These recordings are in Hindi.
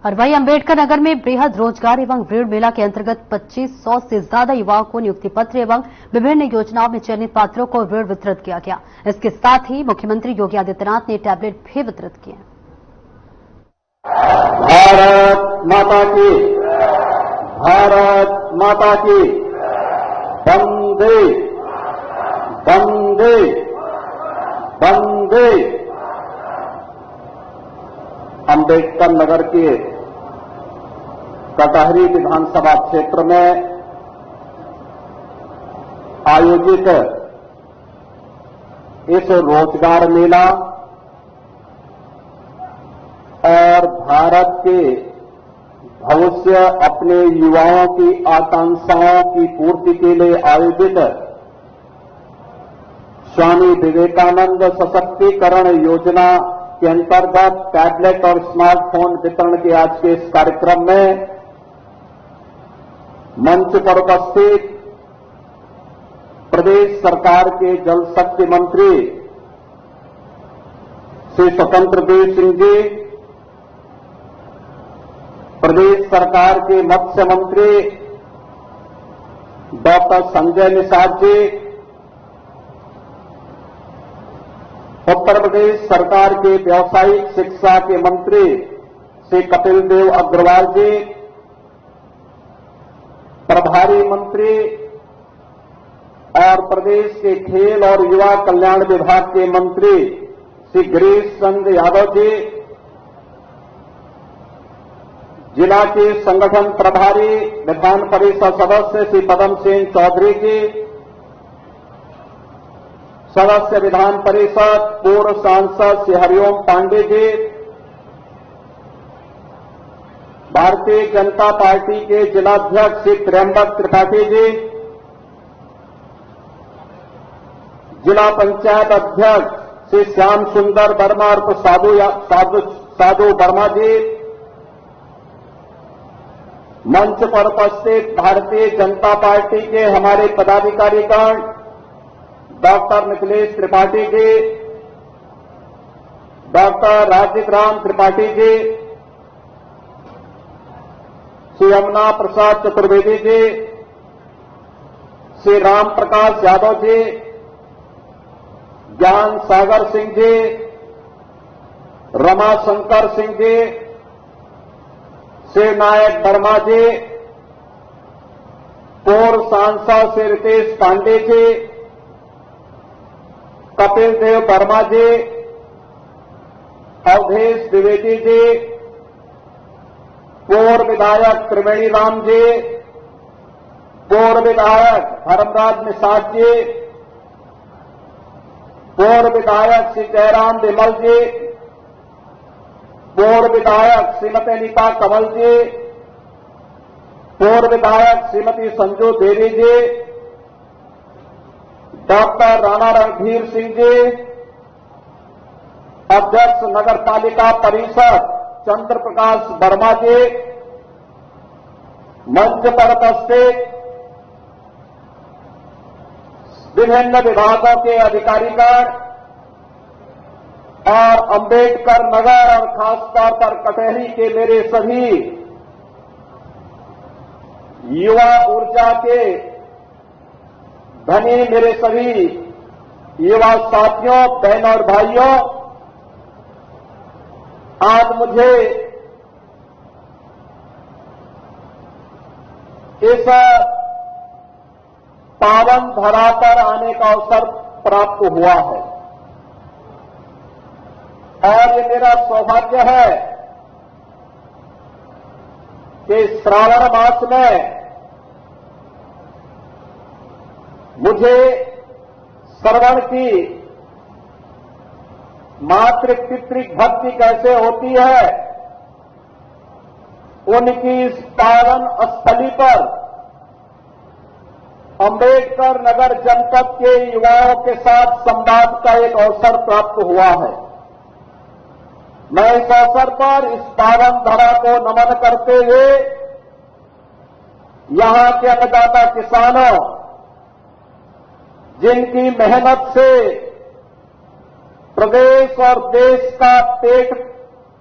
और वहीं अम्बेडकर नगर में बृहद रोजगार एवं ऋण मेला के अंतर्गत 2500 से ज्यादा युवाओं को नियुक्ति पत्र एवं विभिन्न योजनाओं में चयनित पात्रों को ऋण वितरित किया गया। इसके साथ ही मुख्यमंत्री योगी आदित्यनाथ ने टैबलेट भी वितरित किए। भारत माता की, भारत माता की, वंदे वंदे वंदे। अम्बेडकर नगर के कटहरी विधानसभा क्षेत्र में आयोजित इस रोजगार मेला और भारत के भविष्य अपने युवाओं की आकांक्षाओं की पूर्ति के लिए आयोजित स्वामी विवेकानंद सशक्तिकरण योजना के अंतर्गत टैबलेट और स्मार्टफोन वितरण के आज के इस कार्यक्रम में मंच पर उपस्थित प्रदेश सरकार के जल शक्ति मंत्री श्री स्वतंत्र देव सिंह जी, प्रदेश सरकार के मत्स्य मंत्री डॉक्टर संजय निषाद जी, उत्तर प्रदेश सरकार के व्यावसायिक शिक्षा के मंत्री श्री कपिल देव अग्रवाल जी, प्रभारी मंत्री और प्रदेश के खेल और युवा कल्याण विभाग के मंत्री श्री गिरीश चंद्र यादव जी, जिला के संगठन प्रभारी विधान परिषद सदस्य श्री पदम सिंह चौधरी जी, सदस्य विधान परिषद पूर्व सांसद श्री हरिओम पांडे जी, भारतीय जनता पार्टी के जिलाध्यक्ष श्री त्र्यंबक त्रिपाठी जी, जिला पंचायत अध्यक्ष श्री श्याम सुंदर वर्मा और साधु वर्मा जी, मंच पर उपस्थित भारतीय जनता पार्टी के हमारे पदाधिकारीगण डॉक्टर मिथिलेश त्रिपाठी जी, डॉक्टर राजीव राम त्रिपाठी जी, श्री यमुना प्रसाद चतुर्वेदी जी, श्री राम प्रकाश यादव जी, ज्ञान सागर सिंह जी, रमाशंकर सिंह जी, श्री नायक वर्मा जी, पूर्व सांसद श्री रितेश पांडे जी, कपिल देव वर्मा जी, अवधेश द्विवेदी जी, पूर्व विधायक त्रिवेणी राम जी, पूर्व विधायक धर्मराज निषाद जी, पूर्व विधायक श्री जयराम विमल जी, पूर्व विधायक श्रीमती नीता कमल जी, पूर्व विधायक श्रीमती संजू देवी जी, डॉक्टर राणा रणधीर सिंह जी, अध्यक्ष नगर पालिका परिषद चंद्र प्रकाश वर्मा जी, मंच पर उपस्थित विभिन्न विभागों के अधिकारीगण और अम्बेडकर नगर और खासतौर पर कटहरी के मेरे सभी युवा ऊर्जा के धनी मेरे सभी युवा साथियों, बहनों और भाइयों, आज मुझे इस पावन धरा पर आने का अवसर प्राप्त हुआ है और ये मेरा सौभाग्य है कि श्रावण मास में मुझे श्रवण की मातृ पितृ भक्ति कैसे होती है, उनकी इस पावन स्थली पर अम्बेडकर नगर जनपद के युवाओं के साथ संवाद का एक अवसर प्राप्त हुआ है। मैं इस अवसर पर इस पावन धरा को नमन करते हुए यहां के अन्नदाता किसानों, जिनकी मेहनत से प्रदेश और देश का पेट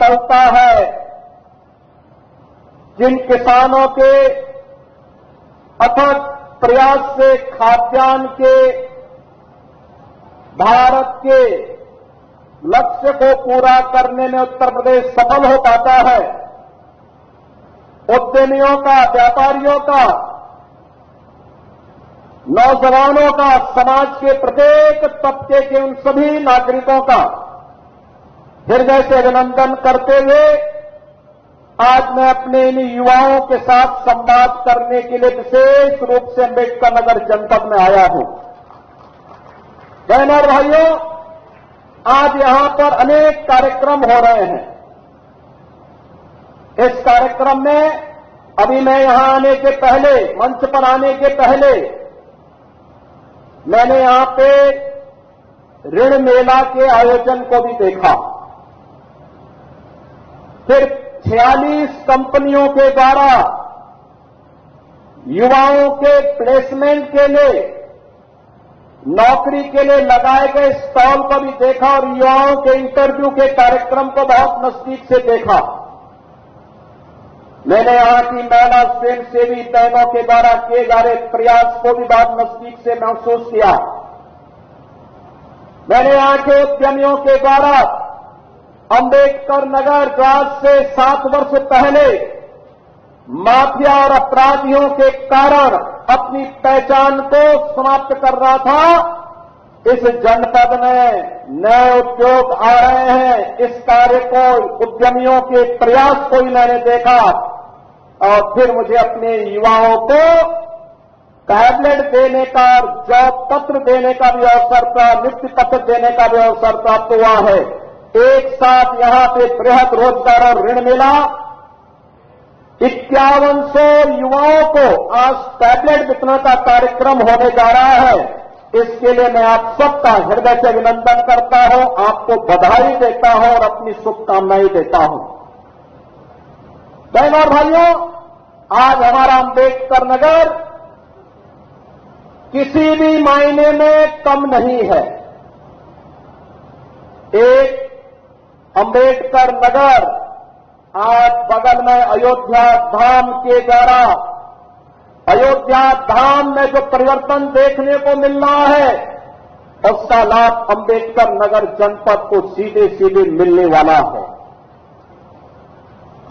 चलता है, जिन किसानों के अथक प्रयास से खाद्यान्न के भारत के लक्ष्य को पूरा करने में उत्तर प्रदेश सफल हो पाता है, उद्यमियों का, व्यापारियों का, नौजवानों का, समाज के प्रत्येक तबके के उन सभी नागरिकों का हृदय से अभिनंदन करते हुए आज मैं अपने इन युवाओं के साथ संवाद करने के लिए विशेष रूप से अम्बेडकर नगर जनपद में आया हूं। बहनों और भाइयों, आज यहां पर अनेक कार्यक्रम हो रहे हैं। इस कार्यक्रम में अभी मैं यहां आने के पहले, मंच पर आने के पहले मैंने यहां पे ऋण मेला के आयोजन को भी देखा। फिर 46 कंपनियों के द्वारा युवाओं के प्लेसमेंट के लिए, नौकरी के लिए लगाए गए स्टॉल को भी देखा और युवाओं के इंटरव्यू के कार्यक्रम को बहुत नजदीक से देखा। मैंने यहां की महिला स्वयंसेवी बहनों के द्वारा किए जा रहे प्रयास को भी बहुत नजदीक से महसूस किया। मैंने यहां के उद्यमियों के द्वारा अम्बेडकर नगर जो आज से 7 वर्ष पहले माफिया और अपराधियों के कारण अपनी पहचान को समाप्त कर रहा था, इस जनपद में नए उद्योग आ रहे हैं। इस कार्य को, उद्यमियों के प्रयास को ही मैंने देखा और फिर मुझे अपने युवाओं को टैबलेट देने का और जॉब पत्र देने का भी अवसर प्राप्त, नियुक्ति पत्र देने का भी अवसर प्राप्त हुआ है। एक साथ यहां पे बृहद रोजगार और ऋण मिला। 5100 युवाओं को आज टैबलेट वितरण का कार्यक्रम होने जा रहा है। इसके लिए मैं आप सबका हृदय से अभिनंदन करता हूं, आपको बधाई देता हूं और अपनी शुभकामनाएं देता हूं। बहनों और भाइयों, आज हमारा अम्बेडकर नगर किसी भी मायने में कम नहीं है। एक अम्बेडकर नगर आज बगल में अयोध्या धाम के द्वारा, अयोध्या धाम में जो परिवर्तन देखने को मिल रहा है, उसका लाभ अम्बेडकर नगर जनपद को सीधे सीधे मिलने वाला है।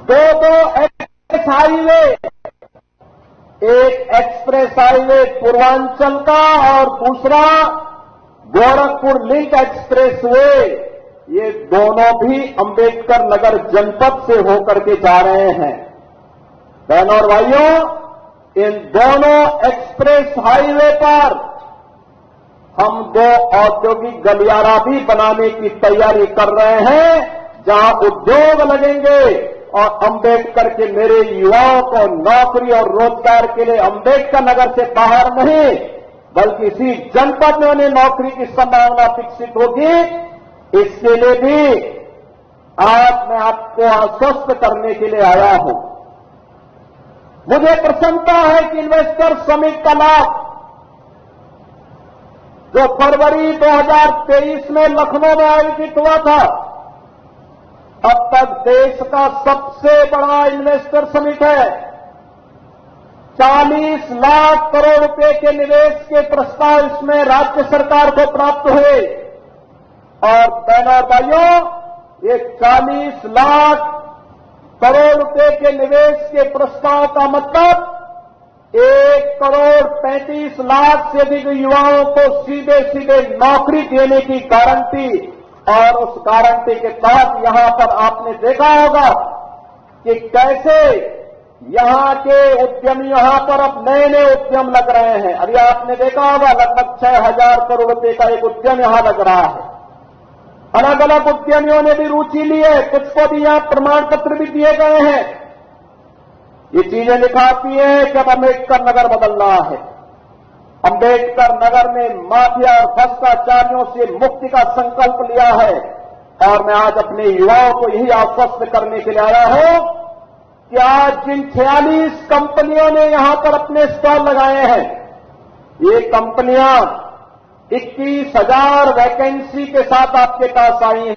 दो एक्सप्रेस हाईवे, एक एक्सप्रेस हाईवे पूर्वांचल का और दूसरा गोरखपुर लिंक एक्सप्रेस वे, ये दोनों भी अम्बेडकर नगर जनपद से होकर के जा रहे हैं। बहनों और भाइयों, इन दोनों एक्सप्रेस हाईवे पर हम 2 औद्योगिक गलियारा भी बनाने की तैयारी कर रहे हैं, जहां उद्योग लगेंगे और अम्बेडकर के मेरे युवाओं को नौकरी और रोजगार के लिए अम्बेडकर नगर से बाहर नहीं बल्कि इसी जनपद में उन्हें नौकरी की संभावना विकसित होगी। इसके लिए भी आज मैं आपको आश्वस्त करने के लिए आया हूं। मुझे प्रसन्नता है कि इन्वेस्टर समिट का लाभ जो फरवरी 2023 में लखनऊ में आयोजित हुआ था, अब तक देश का सबसे बड़ा इन्वेस्टर समिट है। 40 लाख करोड़ रुपए के निवेश के प्रस्ताव इसमें राज्य सरकार को प्राप्त हुए और बहनों और भाइयों, ये 40 लाख करोड़ रुपए के निवेश के प्रस्ताव का मतलब 1,35,00,000 से अधिक युवाओं को सीधे सीधे नौकरी देने की गारंटी। और उस गारंटी के तहत यहां पर आपने देखा होगा कि कैसे यहां के उद्यमी यहां पर अब नए नए उद्यम लग रहे हैं। अभी आपने देखा होगा लगभग 6,000 करोड़ रुपए का एक उद्यम यहां लग रहा है। अलग अलग उद्यमियों ने भी रुचि ली है, कुछ को भी यहां प्रमाण पत्र भी दिए गए हैं। ये चीजें दिखाती है कि अब अम्बेडकर नगर बदल रहा है। अम्बेडकर नगर ने माफिया और भ्रष्टाचारियों से मुक्ति का संकल्प लिया है और मैं आज अपने युवाओं को यही आश्वस्त करने के लिए आया हूं कि आज जिन 46 कंपनियों ने यहां पर अपने स्टॉल लगाए हैं, ये कंपनियां 21,000 वैकेंसी के साथ आपके पास आई हैं।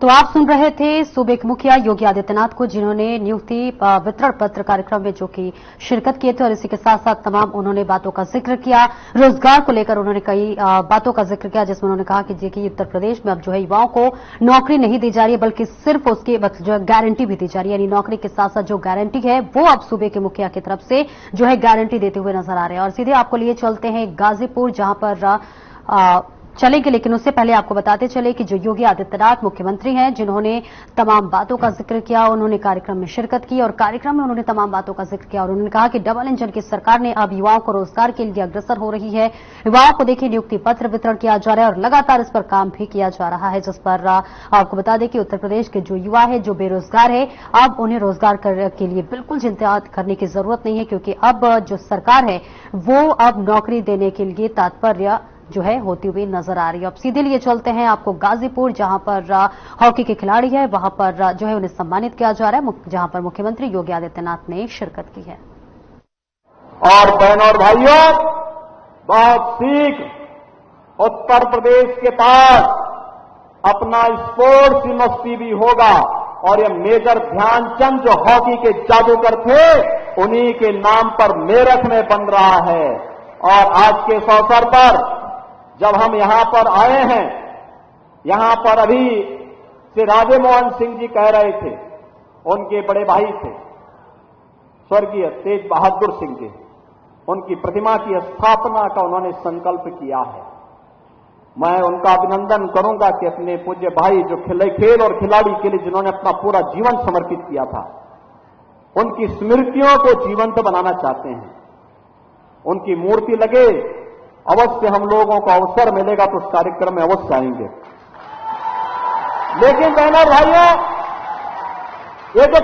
तो आप सुन रहे थे सूबे के मुखिया योगी आदित्यनाथ को, जिन्होंने नियुक्ति वितरण पत्र कार्यक्रम में जो कि शिरकत किए थे और इसी के साथ साथ तमाम उन्होंने बातों का जिक्र किया। रोजगार को लेकर उन्होंने कई बातों का जिक्र किया, जिसमें उन्होंने कहा कि देखिए उत्तर प्रदेश में अब जो है युवाओं को नौकरी नहीं दी जा रही है, बल्कि सिर्फ उसकी जो गारंटी भी दी जा रही है, यानी नौकरी के साथ साथ जो गारंटी है वो अब सूबे के मुखिया की तरफ से जो है गारंटी देते हुए नजर आ रहे हैं। और सीधे आपको लिए चलते हैं गाजीपुर, जहां पर चलेंगे, लेकिन उससे पहले आपको बताते चले कि जो योगी आदित्यनाथ मुख्यमंत्री हैं, जिन्होंने तमाम बातों का जिक्र किया, उन्होंने कार्यक्रम में शिरकत की और कार्यक्रम में उन्होंने तमाम बातों का जिक्र किया और उन्होंने कहा कि डबल इंजन की सरकार ने अब युवाओं को रोजगार के लिए अग्रसर हो रही है। युवाओं को देखिए नियुक्ति पत्र वितरण किया जा रहा है और लगातार इस पर काम भी किया जा रहा है, जिस पर आपको बता दें कि उत्तर प्रदेश के जो युवा है, जो बेरोजगार है, अब उन्हें रोजगार के लिए बिल्कुल चिंता करने की जरूरत नहीं है, क्योंकि अब जो सरकार है वो अब नौकरी देने के लिए तात्पर्य जो है होती हुई नजर आ रही है। अब सीधे लिए चलते हैं आपको गाजीपुर, जहां पर हॉकी के खिलाड़ी है, वहां पर जो है उन्हें सम्मानित किया जा रहा है, जहां पर मुख्यमंत्री योगी आदित्यनाथ ने शिरकत की है। और बहनों और भाइयों, बहुत शीघ्र उत्तर प्रदेश के पास अपना स्पोर्ट्स यूनिवर्सिटी भी होगा और ये मेजर ध्यानचंद जो हॉकी के जादूगर थे, उन्हीं के नाम पर मेरठ में बन रहा है। और आज के इस अवसर पर जब हम यहां पर आए हैं, यहां पर अभी श्री राधे मोहन सिंह जी कह रहे थे, उनके बड़े भाई थे स्वर्गीय तेज बहादुर सिंह जी, उनकी प्रतिमा की स्थापना का उन्होंने संकल्प किया है। मैं उनका अभिनंदन करूंगा कि अपने पूज्य भाई जो खेल और खिलाड़ी के लिए जिन्होंने अपना पूरा जीवन समर्पित किया था, उनकी स्मृतियों को जीवंत बनाना चाहते हैं। उनकी मूर्ति लगे, अवश्य हम लोगों को अवसर मिलेगा तो उस कार्यक्रम में अवश्य आएंगे। लेकिन बहनों भाइयों, ये जो